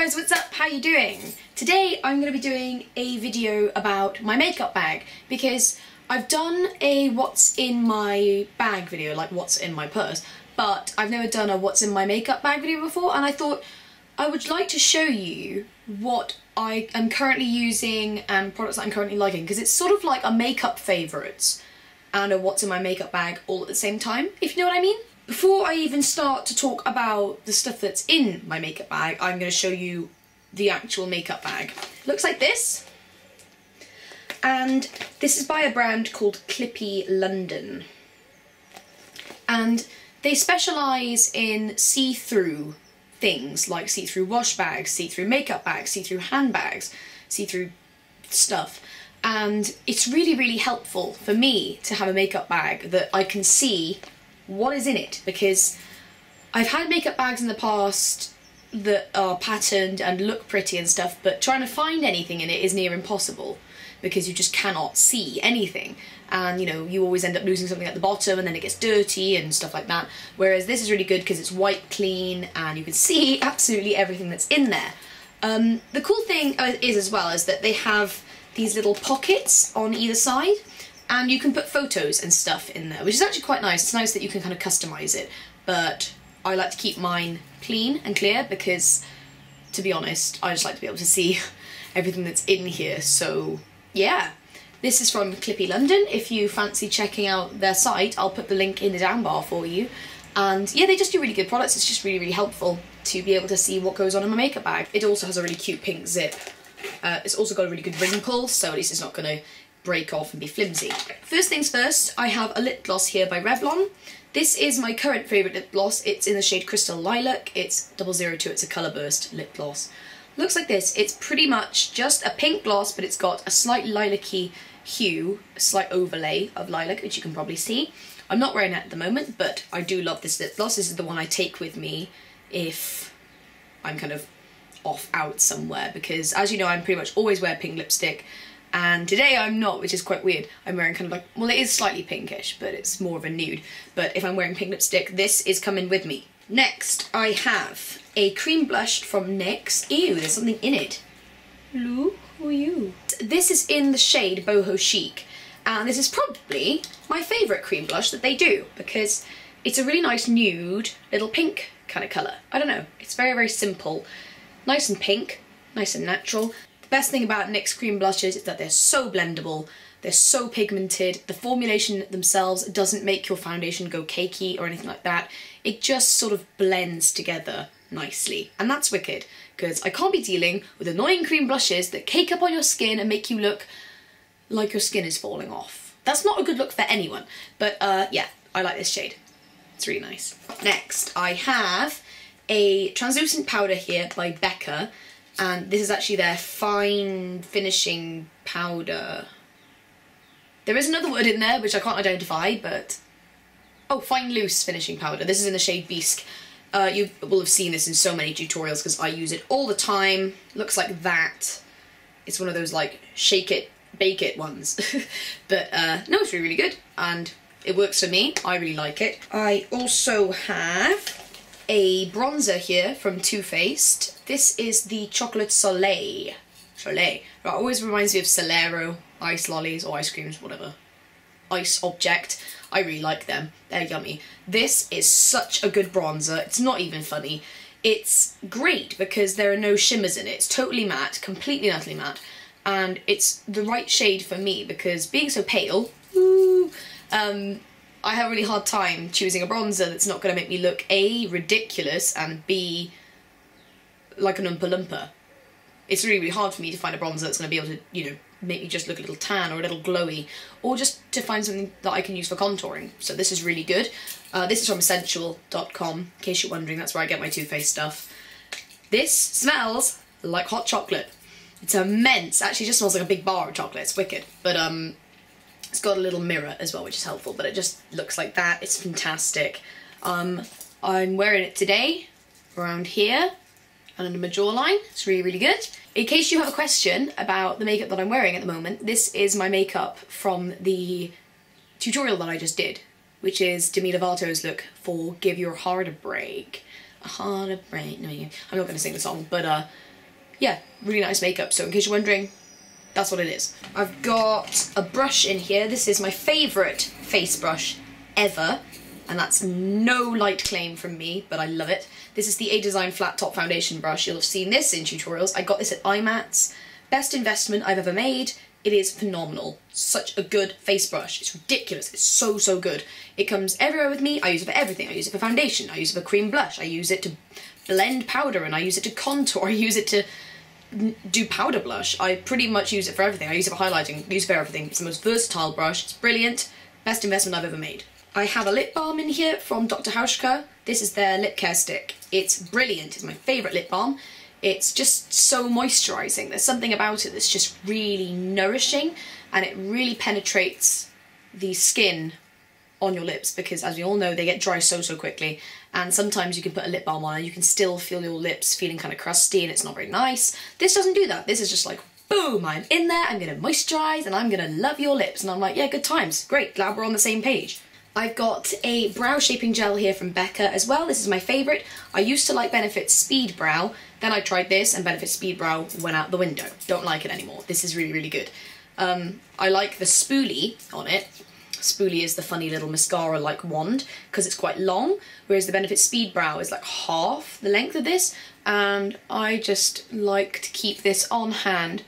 guys, what's up? How you doing? Today I'm going to be doing a video about my makeup bag because I've done a what's in my bag video, like what's in my purse, but I've never done a what's in my makeup bag video before, and I thought I would like to show you what I am currently using and products that I'm currently liking, because it's sort of like a makeup favourites and a what's in my makeup bag all at the same time, if you know what I mean. Before I even start to talk about the stuff that's in my makeup bag, I'm going to show you the actual makeup bag. Looks like this. And this is by a brand called Livie London. And they specialise in see-through things, like see-through wash bags, see-through makeup bags, see-through handbags, see-through stuff. And it's really, really helpful for me to have a makeup bag that I can see what is in it, because I've had makeup bags in the past that are patterned and look pretty and stuff, but trying to find anything in it is near impossible because you just cannot see anything, and you know, you always end up losing something at the bottom and then it gets dirty and stuff like that, whereas this is really good because it's white clean and you can see absolutely everything that's in there. The cool thing is as well is that they have these little pockets on either side, and you can put photos and stuff in there, which is actually quite nice. It's nice that you can kind of customise it, but I like to keep mine clean and clear because, to be honest, I just like to be able to see everything that's in here. So yeah, this is from Livie London. If you fancy checking out their site, I'll put the link in the down bar for you. And yeah, they just do really good products. It's just really, really helpful to be able to see what goes on in my makeup bag. It also has a really cute pink zip. It's also got a really good wrinkle, so at least it's not going to break off and be flimsy. First things first, I have a lip gloss here by Revlon. This is my current favourite lip gloss. It's in the shade Crystal Lilac. It's 002. It's a colour burst lip gloss. Looks like this. It's pretty much just a pink gloss, but it's got a slight lilac-y hue, a slight overlay of lilac, which you can probably see. I'm not wearing it at the moment, but I do love this lip gloss. This is the one I take with me if I'm kind of off out somewhere, because as you know, I'm pretty much always wear pink lipstick, and today I'm not, which is quite weird. I'm wearing kind of like, well, it is slightly pinkish, but it's more of a nude. But if I'm wearing pink lipstick, this is coming with me. Next, I have a cream blush from NYX. Ew, there's something in it. Hello, who are you? This is in the shade Boho Chic, and this is probably my favourite cream blush that they do, because it's a really nice nude, little pink kind of colour. I don't know, it's very, very simple. Nice and pink, nice and natural. The best thing about NYX cream blushes is that they're so blendable, they're so pigmented, the formulation themselves doesn't make your foundation go cakey or anything like that. It just sort of blends together nicely, and that's wicked, because I can't be dealing with annoying cream blushes that cake up on your skin and make you look like your skin is falling off. That's not a good look for anyone, but yeah, I like this shade. It's really nice. Next, I have a translucent powder here by Becca, and this is actually their fine finishing powder. There is another word in there which I can't identify, but oh, fine loose finishing powder. This is in the shade Bisque. You will have seen this in so many tutorials because I use it all the time. Looks like that. It's one of those like shake it, bake it ones. But no, it's really, really good, and it works for me. I really like it. I also have a bronzer here from Too Faced. This is the Chocolate Soleil. It always reminds me of Solero, ice lollies or ice creams, whatever. Ice object. I really like them. They're yummy. This is such a good bronzer. It's not even funny. It's great because there are no shimmers in it. It's totally matte, completely and utterly matte. And it's the right shade for me because being so pale, I have a really hard time choosing a bronzer that's not going to make me look A, ridiculous, and B, like an Oompa Loompa. It's really, really hard for me to find a bronzer that's going to be able to, you know, make me just look a little tan or a little glowy, or just to find something that I can use for contouring. So this is really good. This is from essential.com, in case you're wondering. That's where I get my Too Faced stuff. This smells like hot chocolate. It's immense. Actually, it just smells like a big bar of chocolate. It's wicked. But it's got a little mirror as well, which is helpful, but it just looks like that. It's fantastic. I'm wearing it today, around here, and under my jawline. It's really, really good. In case you have a question about the makeup that I'm wearing at the moment, this is my makeup from the tutorial that I just did, which is Demi Lovato's look for Give Your Heart a Break. A heart a break. No, I'm not going to sing the song, but yeah, really nice makeup. So in case you're wondering, that's what it is. I've got a brush in here. This is my favourite face brush ever, and that's no light claim from me, but I love it. This is the A Design Flat Top Foundation brush. You'll have seen this in tutorials. I got this at IMATS. Best investment I've ever made. It is phenomenal. Such a good face brush. It's ridiculous. It's so, so good. It comes everywhere with me. I use it for everything. I use it for foundation. I use it for cream blush. I use it to blend powder, and I use it to contour. I use it to do powder blush. I pretty much use it for everything. I use it for highlighting. I use it for everything. It's the most versatile brush. It's brilliant. Best investment I've ever made. I have a lip balm in here from Dr. Hauschka. This is their lip care stick. It's brilliant. It's my favourite lip balm. It's just so moisturising. There's something about it that's just really nourishing, and it really penetrates the skin on your lips, because as we all know, they get dry so quickly, and sometimes you can put a lip balm on and you can still feel your lips feeling kind of crusty and it's not very nice. This doesn't do that. This is just like, boom, I'm in there, I'm going to moisturise and I'm going to love your lips. And I'm like, yeah, good times. Great, glad we're on the same page. I've got a brow shaping gel here from Becca as well. This is my favourite. I used to like Benefit Speed Brow, then I tried this and Benefit Speed Brow went out the window. Don't like it anymore. This is really, really good. I like the spoolie on it. Spoolie is the funny little mascara like wand, because it's quite long, whereas the Benefit Speed Brow is like half the length of this, and I just like to keep this on hand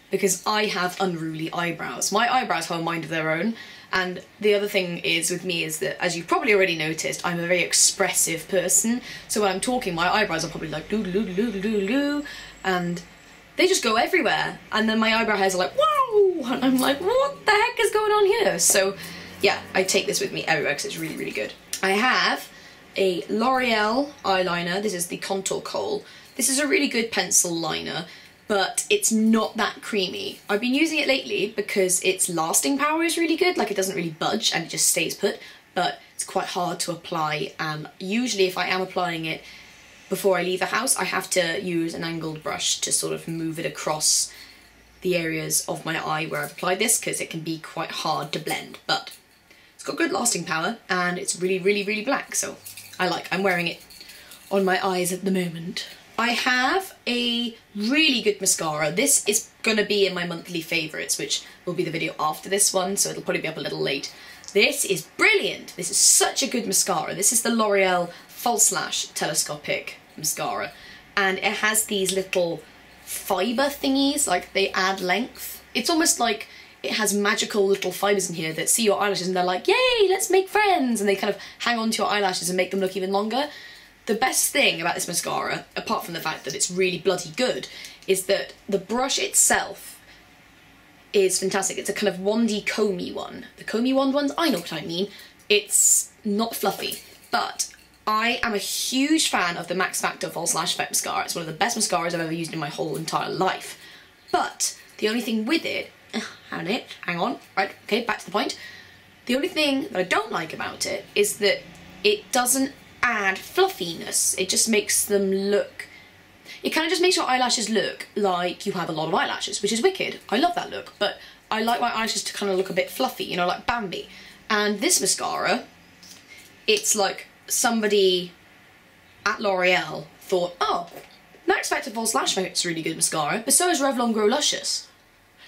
because I have unruly eyebrows. My eyebrows have a mind of their own. And the other thing is with me is that, as you've probably already noticed, I'm a very expressive person. So when I'm talking, my eyebrows are probably like doo-doo-doo-doo-doo-doo, and they just go everywhere. And then my eyebrow hairs are like, wow! And I'm like, what the heck is going on here? So yeah, I take this with me everywhere because it's really, really good. I have a L'Oreal eyeliner. This is the Contour Kohl. This is a really good pencil liner, but it's not that creamy. I've been using it lately because its lasting power is really good, like it doesn't really budge and it just stays put, but it's quite hard to apply, and usually if I am applying it before I leave the house, I have to use an angled brush to sort of move it across the areas of my eye where I've applied this, because it can be quite hard to blend, but it's got good lasting power and it's really, really, really black, so I'm wearing it on my eyes at the moment. I have a really good mascara. This is going to be in my monthly favourites, which will be the video after this one, so it'll probably be up a little late. This is brilliant. This is such a good mascara. This is the L'Oreal False Lash Telescopic Mascara, and it has these little fibre thingies, like they add length. It's almost like it has magical little fibres in here that see your eyelashes and they're like, yay, let's make friends, and they kind of hang on to your eyelashes and make them look even longer. The best thing about this mascara, apart from the fact that it's really bloody good, is that the brush itself is fantastic. It's a kind of wandy, comby one. The comby wand ones, I know what I mean. It's not fluffy, but I am a huge fan of the Max Factor False Lash Effect Mascara. It's one of the best mascaras I've ever used in my whole entire life. But the only thing with it, hang on, right, okay, back to the point. The only thing that I don't like about it is that it doesn't add fluffiness. It just makes them look, it kind of just makes your eyelashes look like you have a lot of eyelashes, which is wicked. I love that look, but I like my eyelashes to kind of look a bit fluffy, you know, like Bambi. And this mascara, it's like somebody at L'Oreal thought, oh, Max Factor False Lash Effect's a really good mascara, but so is Revlon Grow Luscious.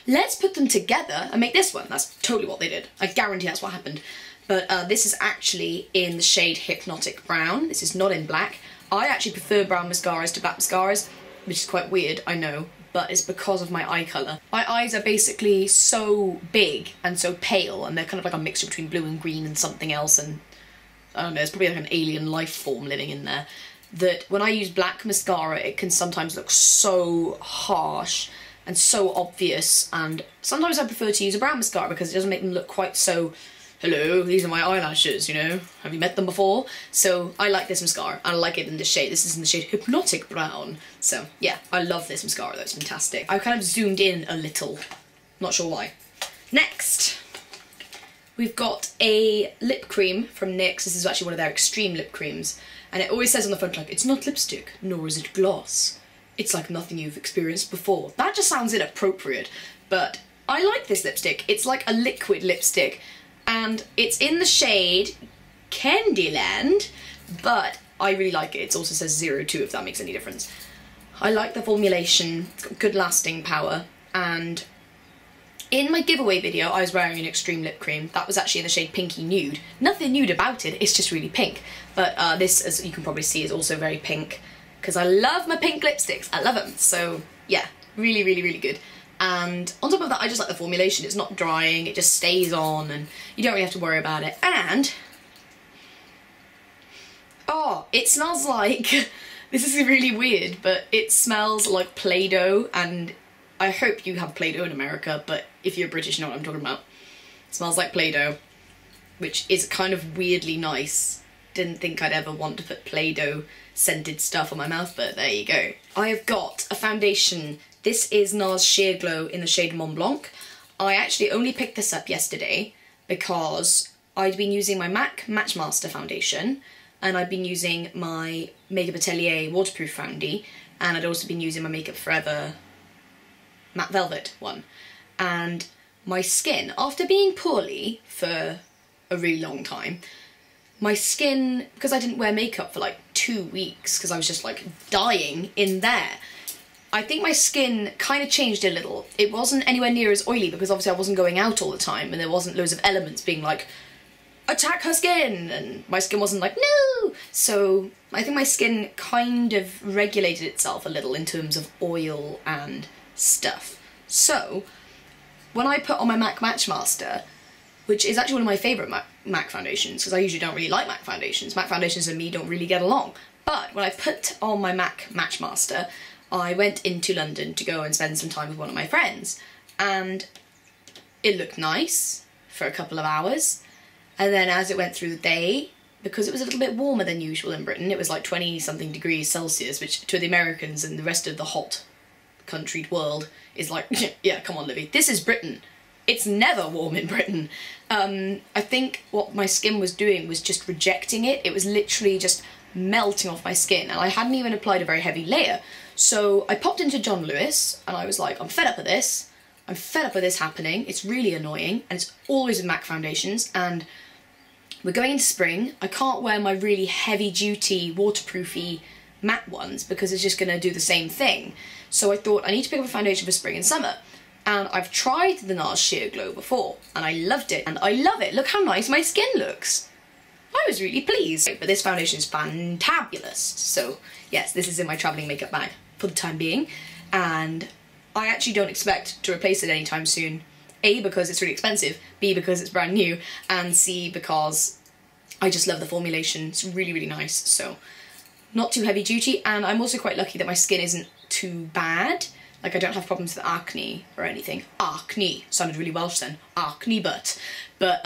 Let's put them together and make this one. That's totally what they did. I guarantee that's what happened. But this is actually in the shade Hypnotic Brown. This is not in black. I actually prefer brown mascaras to black mascaras, which is quite weird, I know, but it's because of my eye colour. My eyes are basically so big and so pale, and they're kind of like a mixture between blue and green and something else, and I don't know, it's probably like an alien life form living in there, that when I use black mascara, it can sometimes look so harsh and so obvious, and sometimes I prefer to use a brown mascara because it doesn't make them look quite so, hello, these are my eyelashes, you know, have you met them before? So I like this mascara, and I like it in this shade. This is in the shade Hypnotic Brown. So yeah, I love this mascara though, it's fantastic. I've kind of zoomed in a little, not sure why. Next, we've got a lip cream from NYX. This is actually one of their extreme lip creams, and it always says on the front, like, it's not lipstick, nor is it gloss. It's like nothing you've experienced before. That just sounds inappropriate, but I like this lipstick. It's like a liquid lipstick, and it's in the shade Candyland, but I really like it. It also says 02 if that makes any difference. I like the formulation, it's got good lasting power, and in my giveaway video I was wearing an extreme lip cream. That was actually in the shade Pinky Nude. Nothing nude about it, it's just really pink. But this, as you can probably see, is also very pink, because I love my pink lipsticks, I love them. So yeah, really, really, really good. And on top of that, I just like the formulation. It's not drying, it just stays on, and you don't really have to worry about it. And, oh, it smells like, this is really weird, but it smells like Play-Doh, and I hope you have Play-Doh in America, but if you're British, you know what I'm talking about. It smells like Play-Doh, which is kind of weirdly nice. Didn't think I'd ever want to put Play-Doh scented stuff on my mouth, but there you go. I have got a foundation. This is NARS Sheer Glow in the shade Mont Blanc. I actually only picked this up yesterday because I'd been using my MAC Matchmaster foundation, and I'd been using my Makeup Atelier waterproof foundy, and I'd also been using my Makeup Forever Matte Velvet one. And my skin, after being poorly for a really long time, my skin, because I didn't wear makeup for like 2 weeks because I was just like dying in there, I think my skin kind of changed a little. It wasn't anywhere near as oily because obviously I wasn't going out all the time and there wasn't loads of elements being like, attack her skin, and my skin wasn't like, no! So I think my skin kind of regulated itself a little in terms of oil and stuff. So when I put on my MAC Matchmaster, which is actually one of my favourite MAC foundations, because I usually don't really like MAC foundations. MAC foundations and me don't really get along. But when I put on my MAC Matchmaster, I went into London to go and spend some time with one of my friends, and it looked nice for a couple of hours, and then as it went through the day, because it was a little bit warmer than usual in Britain, it was like 20-something degrees Celsius, which to the Americans and the rest of the hot countryed world is like, yeah, come on, Livie, this is Britain. It's never warm in Britain. I think what my skin was doing was just rejecting it. It was literally just melting off my skin, and I hadn't even applied a very heavy layer. So I popped into John Lewis and I was like, I'm fed up with this. I'm fed up with this happening. It's really annoying, and it's always with MAC foundations, and we're going into spring. I can't wear my really heavy duty waterproofy matte ones because it's just gonna do the same thing. So I thought I need to pick up a foundation for spring and summer. And I've tried the NARS Sheer Glow before, and I loved it, and I love it. Look how nice my skin looks. I was really pleased. But this foundation is fantabulous. So yes, this is in my travelling makeup bag for the time being, and I actually don't expect to replace it anytime soon. A, because it's really expensive, B, because it's brand new, and C, because I just love the formulation. It's really, really nice. So not too heavy duty, and I'm also quite lucky that my skin isn't too bad. Like, I don't have problems with acne or anything. Acne. Sounded really Welsh then. Acne butt. But,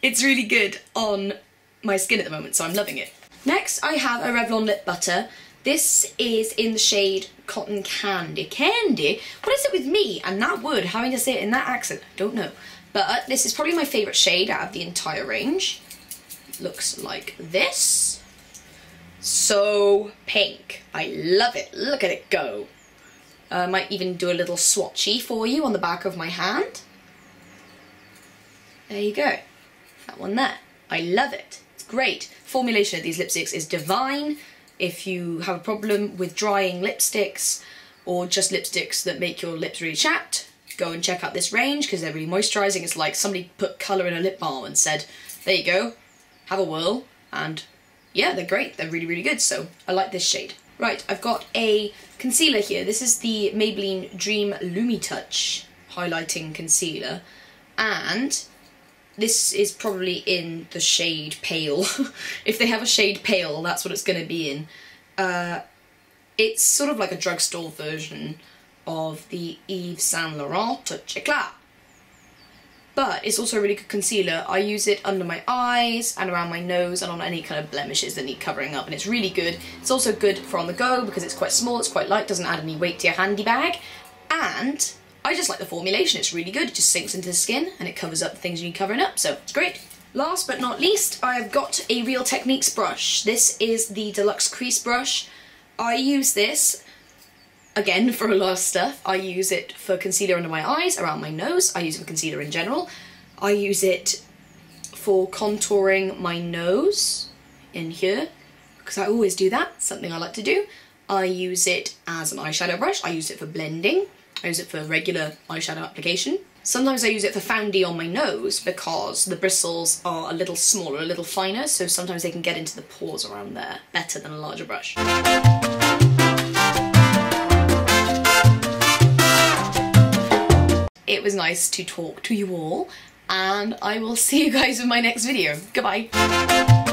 it's really good on my skin at the moment, so I'm loving it. Next, I have a Revlon lip butter. This is in the shade Cotton Candy. Candy? What is it with me and that word, having to say it in that accent? I don't know. But this is probably my favourite shade out of the entire range. It looks like this. So pink. I love it. Look at it go. I might even do a little swatchy for you on the back of my hand. There you go. That one there. I love it. It's great. Formulation of these lipsticks is divine. If you have a problem with drying lipsticks or just lipsticks that make your lips really chapped, go and check out this range because they're really moisturising. It's like somebody put colour in a lip balm and said, there you go, have a whirl, and yeah, they're great. They're really, really good, so I like this shade. Right, I've got a concealer here. This is the Maybelline Dream Lumi Touch highlighting concealer, and this is probably in the shade Pale. If they have a shade Pale, that's what it's going to be in. It's sort of like a drugstore version of the Yves Saint Laurent Touch Eclat. But it's also a really good concealer. I use it under my eyes and around my nose and on any kind of blemishes that need covering up, and it's really good. It's also good for on the go because it's quite small, it's quite light, doesn't add any weight to your handy bag, and I just like the formulation. It's really good. It just sinks into the skin and it covers up the things you need covering up, so it's great. Last but not least, I've got a Real Techniques brush. This is the Deluxe Crease Brush. I use this again for a lot of stuff. I use it for concealer under my eyes, around my nose. I use it for concealer in general. I use it for contouring my nose in here, because I always do that, something I like to do. I use it as an eyeshadow brush, I use it for blending, I use it for regular eyeshadow application. Sometimes I use it for foundy on my nose because the bristles are a little smaller, a little finer, so sometimes they can get into the pores around there better than a larger brush. It was nice to talk to you all, and I will see you guys in my next video. Goodbye!